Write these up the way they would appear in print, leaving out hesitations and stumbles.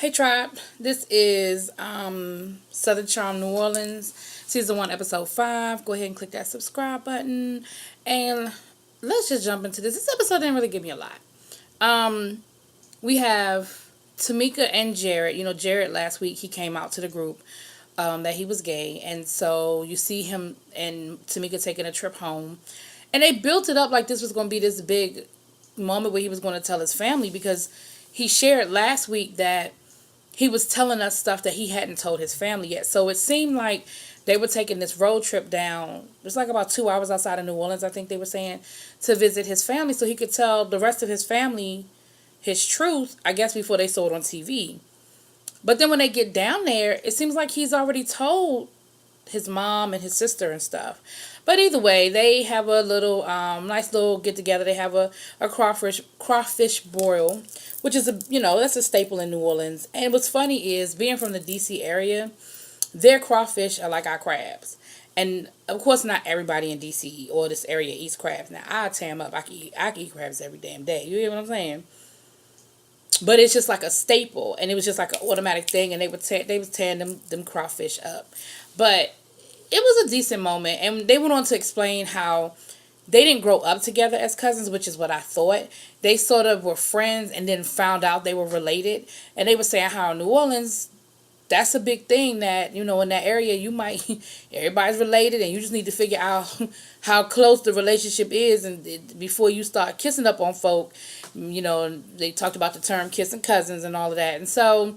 Hey Tribe, this is Southern Charm New Orleans, Season 1, Episode 5. Go ahead and click that subscribe button. And let's just jump into this. This episode didn't really give me a lot. We have Tamika and Jared. You know, Jared last week, he came out to the group that he was gay. And so you see him and Tamika taking a trip home. And they built it up like this was going to be this big moment where he was going to tell his family, because he shared last week that he was telling us stuff that he hadn't told his family yet. So it seemed like they were taking this road trip down. It's like about 2 hours outside of New Orleans, I think they were saying, to visit his family so he could tell the rest of his family his truth, I guess, before they saw it on TV. But then when they get down there, it seems like he's already told his mom and his sister and stuff. But either way, they have a little nice little get together. They have a crawfish boil, which is that's a staple in New Orleans. And what's funny is, being from the DC area, their crawfish are like our crabs. And of course, not everybody in DC or this area eats crabs. Now I tear them up. I can eat crabs every damn day. You hear what I'm saying? But it's just like a staple, and it was just like an automatic thing, and they was tearing them crawfish up. But it was a decent moment, and they went on to explain how they didn't grow up together as cousins, which is what I thought. They sort of were friends and then found out they were related. And they were saying how in New Orleans, that's a big thing, that, in that area, you might, everybody's related, and you just need to figure out how close the relationship is, and before you start kissing up on folk. They talked about the term kissing cousins and all of that. And so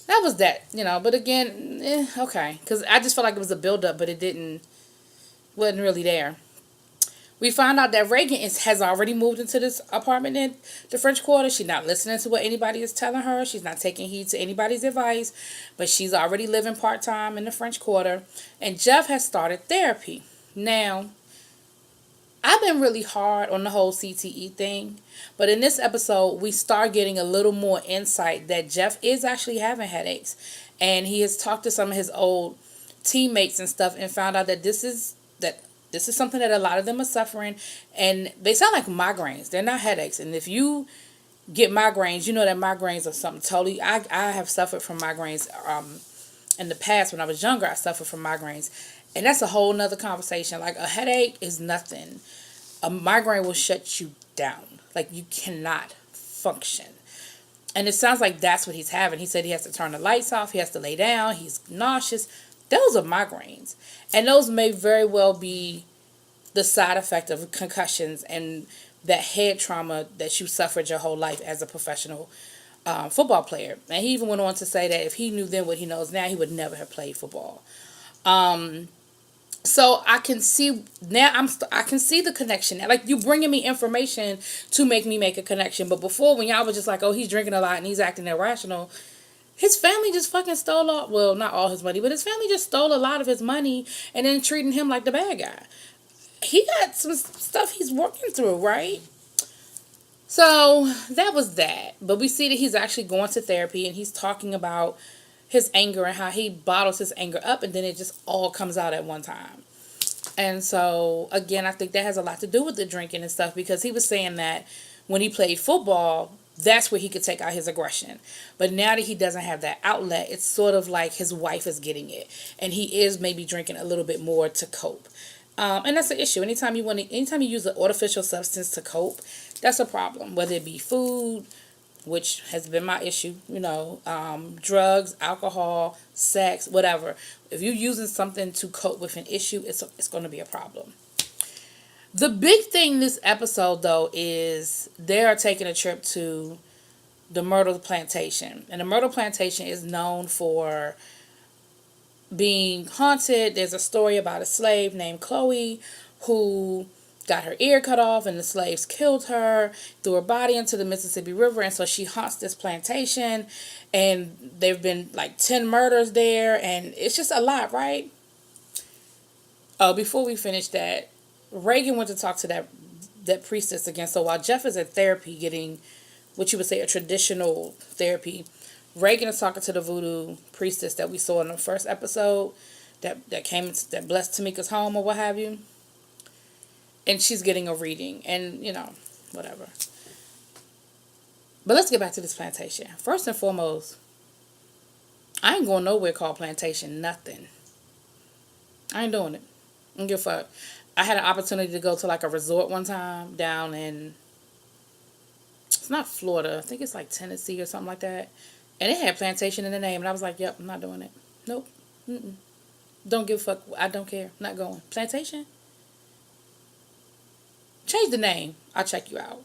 that was that, but again, okay. Because I just felt like it was a build-up, but wasn't really there. We found out that Reagan has already moved into this apartment in the French Quarter. She's not listening to what anybody is telling her. She's not taking heed to anybody's advice. But she's already living part-time in the French Quarter. And Jeff has started therapy. Now, I've been really hard on the whole CTE thing, but in this episode, we start getting a little more insight that Jeff is actually having headaches, and he has talked to some of his old teammates and stuff, and found out that this is something that a lot of them are suffering, and they sound like migraines. They're not headaches, and if you get migraines, you know that migraines are something totally. I have suffered from migraines in the past. When I was younger, I suffered from migraines. And that's a whole nother conversation. Like, a headache is nothing. A migraine will shut you down. Like, you cannot function. And it sounds like that's what he's having. He said he has to turn the lights off. He has to lay down. He's nauseous. Those are migraines. And those may very well be the side effect of concussions and that head trauma that you suffered your whole life as a professional football player. And he even went on to say that if he knew then what he knows now, he would never have played football. So I can see now. I can see the connection. Like, you bringing me information to make me make a connection. But before, when y'all was just like, "Oh, he's drinking a lot and he's acting irrational," his family just fucking stole all. Well, not all his money, but his family just stole a lot of his money and then treating him like the bad guy. He got some stuff he's working through, right? So that was that. But we see that he's actually going to therapy, and he's talking about his anger and how he bottles his anger up, and then it just all comes out at one time. And so, again, I think that has a lot to do with the drinking and stuff, because he was saying that when he played football, that's where he could take out his aggression. But now that he doesn't have that outlet, it's sort of like his wife is getting it, and he is maybe drinking a little bit more to cope. And that's an issue. Anytime you use an artificial substance to cope, that's a problem. Whether it be food, which has been my issue, drugs, alcohol, sex, whatever. If you're using something to cope with an issue, it's going to be a problem. The big thing this episode, though, is they are taking a trip to the Myrtle Plantation. And the Myrtle Plantation is known for being haunted. There's a story about a slave named Chloe who got her ear cut off, and the slaves killed her, threw her body into the Mississippi River, and so she haunts this plantation, and there've been like 10 murders there, and it's just a lot, right? Oh, before we finish that, Reagan went to talk to that priestess again. So while Jeff is at therapy getting what you would say a traditional therapy, Reagan is talking to the voodoo priestess that we saw in the first episode that blessed Tamika's home or what have you. And she's getting a reading, and whatever. But let's get back to this plantation. First and foremost, I ain't going nowhere called Plantation. Nothing. I ain't doing it. I don't give a fuck. I had an opportunity to go to like a resort one time down in, it's not Florida. I think it's like Tennessee or something like that. And it had Plantation in the name. And I was like, yep, I'm not doing it. Nope. Mm-mm. Don't give a fuck. I don't care. Not going. Plantation? Change the name. I'll check you out.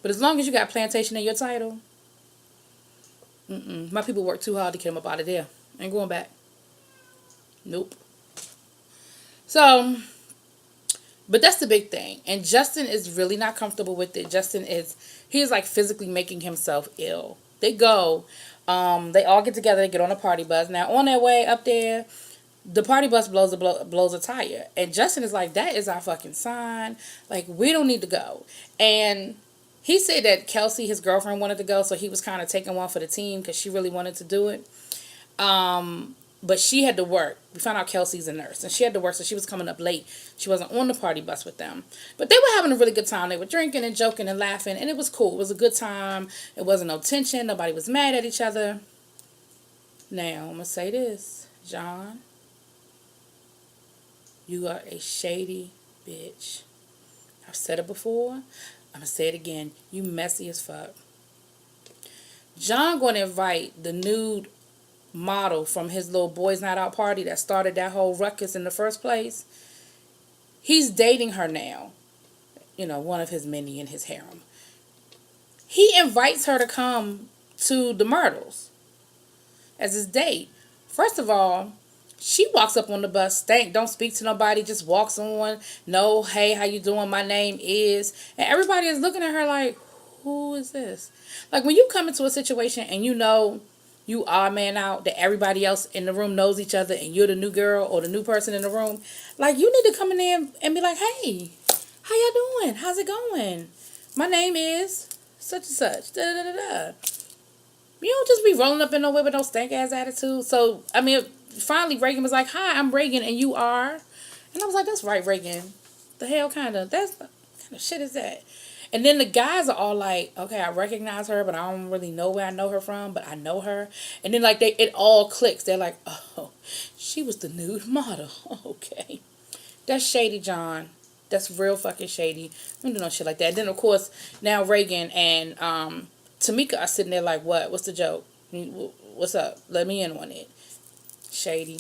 But as long as you got Plantation in your title, my people work too hard to get them up out of there. Ain't going back. Nope. So, but that's the big thing. And Justin is really not comfortable with it. He's like physically making himself ill. They go, they all get together, they get on a party bus. Now, on their way up there, the party bus blows a tire. And Justin is like, that is our fucking sign. Like, we don't need to go. And he said that Kelsey, his girlfriend, wanted to go, so he was kind of taking one for the team because she really wanted to do it. But she had to work. We found out Kelsey's a nurse, and she had to work, so she was coming up late. She wasn't on the party bus with them. But they were having a really good time. They were drinking and joking and laughing, and it was cool. It was a good time. It wasn't no tension. Nobody was mad at each other. Now, I'm going to say this. John, you are a shady bitch. I've said it before. I'm going to say it again. You messy as fuck. John going to invite the nude model from his little boys night out party that started that whole ruckus in the first place. He's dating her now. You know, one of his many in his harem. He invites her to come to the Myrtles as his date. First of all, she walks up on the bus, stank, don't speak to nobody, just walks on. No, hey, how you doing? My name is. And everybody is looking at her like, who is this? Like, when you come into a situation and you know you odd man out, that everybody else in the room knows each other and you're the new girl or the new person in the room, like, you need to come in there and be like, hey, how y'all doing? How's it going? My name is such and such. Da, da, da, da. You don't just be rolling up in nowhere with no stank ass attitude. So, I mean, finally Reagan was like, hi, I'm Reagan and you are. And I was like, that's right, Reagan. The hell kind of shit is that? And then the guys are all like, okay, I recognize her, but I don't really know where I know her from, but I know her. And then like it all clicks. They're like, oh, she was the nude model. Okay. That's shady, John. That's real fucking shady. I don't do no shit like that. And then of course, now Reagan and Tamika are sitting there like, what? What's the joke? What's up? Let me in on it. Shady.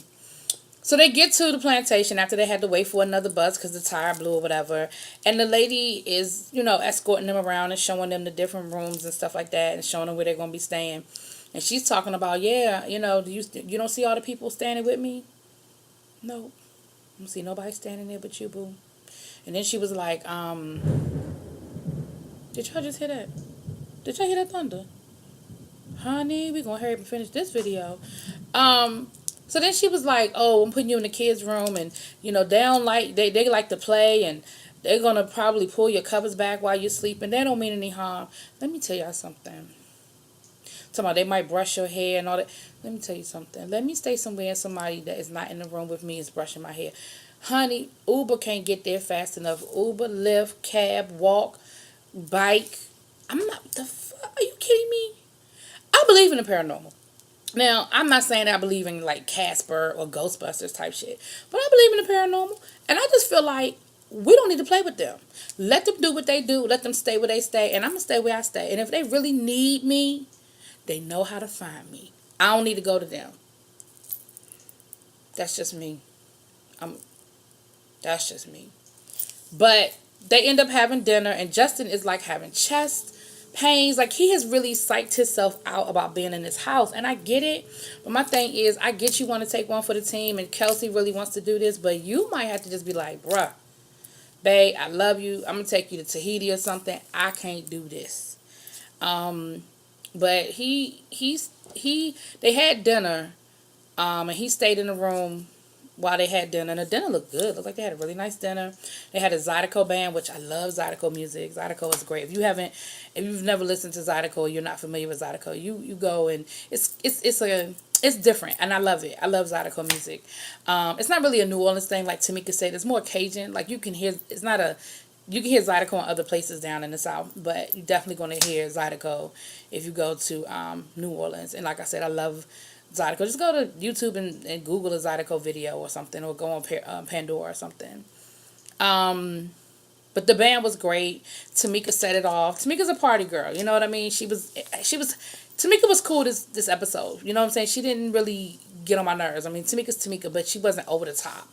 So they get to the plantation after they had to wait for another bus because the tire blew or whatever. And the lady is, you know, escorting them around and showing them the different rooms and stuff like that and showing them where they're going to be staying. And she's talking about, yeah, you know, you don't see all the people standing with me? No. I don't see nobody standing there but you, boo. And then she was like, did y'all just hear that? Did y'all hear that thunder? Honey, we going to hurry up and finish this video. So then she was like, oh, I'm putting you in the kids' room, and, you know, they like to play, and they're going to probably pull your covers back while you're sleeping. They don't mean any harm. Let me tell y'all something. Talking about they might brush your hair and all that. Let me tell you something. Let me stay somewhere and somebody that is not in the room with me is brushing my hair. Honey, Uber can't get there fast enough. Uber, Lyft, cab, walk, bike. I'm not, the fuck? Are you kidding me? I believe in the paranormal. Now, I'm not saying I believe in like Casper or Ghostbusters type shit, but I believe in the paranormal, and I just feel like we don't need to play with them. Let them do what they do. Let them stay where they stay, and I'm gonna stay where I stay. And if they really need me, they know how to find me. I don't need to go to them. That's just me. That's just me. But they end up having dinner, and Justin is like having chest pains. Like, he has really psyched himself out about being in this house, and I get it. But my thing is, I get you want to take one for the team, and Kelsey really wants to do this, but you might have to just be like, bruh, babe, I love you. I'm gonna take you to Tahiti or something. I can't do this. But they had dinner, and he stayed in the room while they had dinner, and the dinner looked good. Looked like they had a really nice dinner. They had a Zydeco band, which I love Zydeco music. Zydeco is great. If you've never listened to Zydeco, you're not familiar with Zydeco, you go, and it's different, and I love it. I love Zydeco music. It's not really a New Orleans thing, like Tamika said. It's more Cajun. Like, you can hear Zydeco in other places down in the South, but you're definitely going to hear Zydeco if you go to New Orleans. And like I said, I love Zydeco. Just go to YouTube and Google a Zydeco video or something, or go on Pandora or something. But the band was great. Tamika set it off. Tamika's a party girl. You know what I mean? Tamika was cool this episode. You know what I'm saying? She didn't really get on my nerves. I mean, Tamika's Tamika, but she wasn't over the top.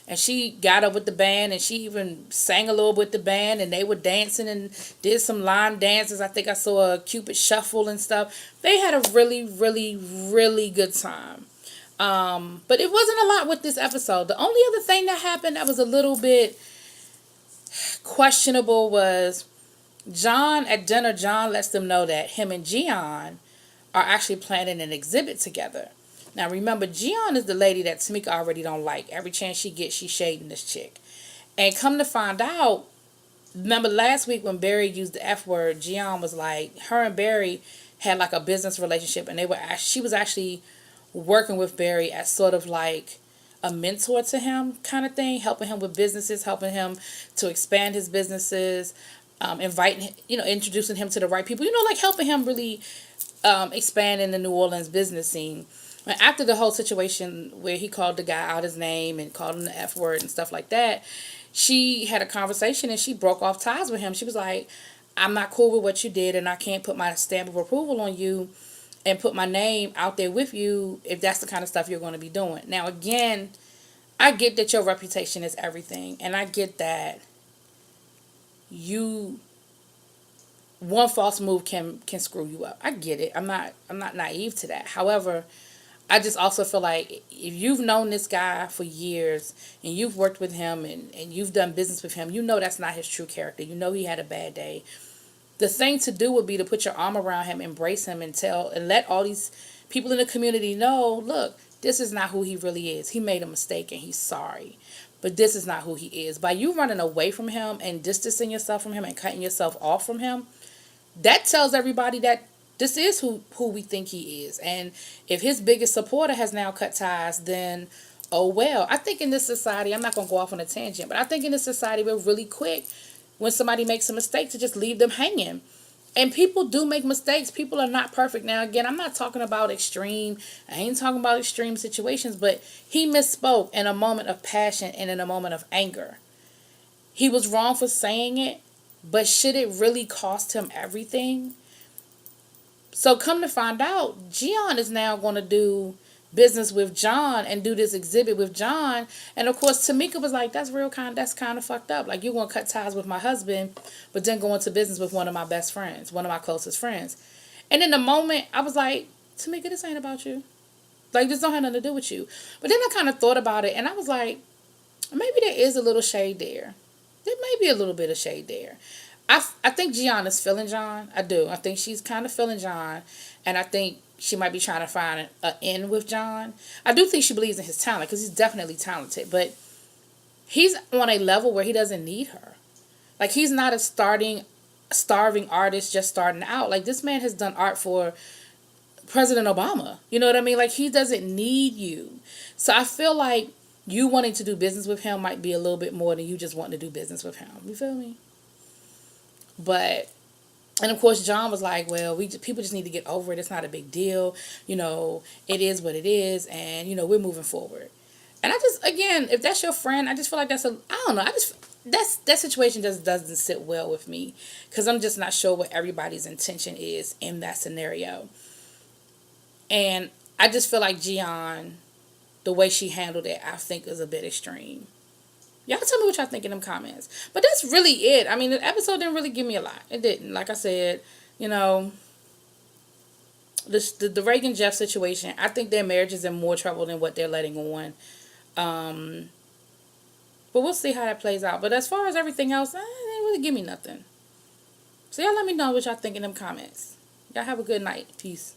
And she got up with the band, and she even sang a little with the band, and they were dancing and did some line dances. I think I saw a Cupid shuffle and stuff. They had a really, really, really good time. But it wasn't a lot with this episode. The only other thing that happened that was a little bit questionable was John, at dinner, John lets them know that him and Gian are actually planning an exhibit together. Now remember, Gian is the lady that Tamika already don't like. Every chance she gets, she's shading this chick. And come to find out, remember last week when Barry used the F word, Gian was like, her and Barry had like a business relationship, and she was actually working with Barry as sort of like a mentor to him kind of thing, helping him with businesses, helping him to expand his businesses, inviting, introducing him to the right people, like helping him really expand in the New Orleans business scene. And after the whole situation where he called the guy out his name and called him the F word and stuff like that, she had a conversation and she broke off ties with him. She was like, I'm not cool with what you did, and I can't put my stamp of approval on you and put my name out there with you if that's the kind of stuff you're going to be doing. Now, again, I get that your reputation is everything, and I get that one false move can screw you up. I get it. I'm not naive to that. However, I just also feel like if you've known this guy for years and you've worked with him and you've done business with him, that's not his true character. He had a bad day. The thing to do would be to put your arm around him, embrace him, and let all these people in the community know, look, this is not who he really is. He made a mistake and he's sorry. But this is not who he is. By you running away from him and distancing yourself from him and cutting yourself off from him, that tells everybody that this is who we think he is. And if his biggest supporter has now cut ties, then, oh well. I think in this society, I'm not going to go off on a tangent, but I think in this society, we're really quick when somebody makes a mistake to just leave them hanging. And people do make mistakes. People are not perfect. Now, again, I'm not talking about extreme. I ain't talking about extreme situations, but he misspoke in a moment of passion and in a moment of anger. He was wrong for saying it, but should it really cost him everything? So come to find out, Gian is now going to do business with John and do this exhibit with John. And of course, Tamika was like, that's kind of fucked up. Like, you're going to cut ties with my husband, but then go into business with one of my best friends, one of my closest friends. And in the moment, I was like, Tamika, this ain't about you. Like, this don't have nothing to do with you. But then I kind of thought about it, and I was like, maybe there is a little shade there. There may be a little bit of shade there. I think Gian is feeling John. I do. I think she's kind of feeling John. And I think she might be trying to find an end with John. I do think she believes in his talent, because he's definitely talented. But he's on a level where he doesn't need her. Like, he's not a starving artist just starting out. Like, this man has done art for President Obama. You know what I mean? Like, he doesn't need you. So I feel like you wanting to do business with him might be a little bit more than you just wanting to do business with him. You feel me? But, and of course, John was like, well, people just need to get over it. It's not a big deal. It is what it is. And, we're moving forward. And I just, again, if that's your friend, I just feel like I don't know. That situation just doesn't sit well with me, because I'm just not sure what everybody's intention is in that scenario. And I just feel like Gian, the way she handled it, I think is a bit extreme. Y'all tell me what y'all think in them comments. But that's really it. I mean, the episode didn't really give me a lot. It didn't. Like I said, the Reagan Jeff situation, I think their marriage is in more trouble than what they're letting on. But we'll see how that plays out. But as far as everything else, it didn't really give me nothing. So y'all let me know what y'all think in them comments. Y'all have a good night. Peace.